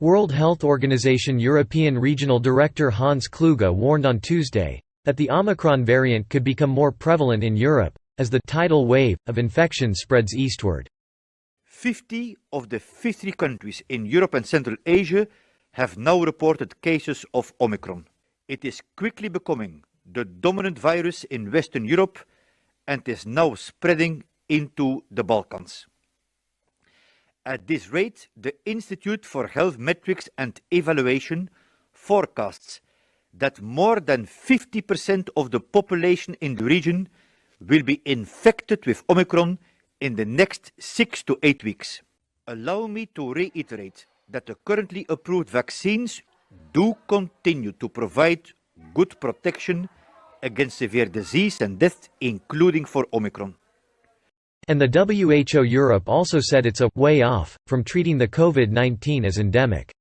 World Health Organization European Regional Director Hans Kluge warned on Tuesday that the Omicron variant could become more prevalent in Europe as the tidal wave of infection spreads eastward. 50 of the 53 countries in Europe and Central Asia have now reported cases of Omicron. It is quickly becoming the dominant virus in Western Europe and is now spreading into the Balkans. At this rate, the Institute for Health Metrics and Evaluation forecasts that more than 50% of the population in the region will be infected with Omicron in the next 6 to 8 weeks. Allow me to reiterate that the currently approved vaccines do continue to provide good protection against severe disease and death, including for Omicron. And the WHO Europe also said it's a way off from treating the COVID-19 as endemic.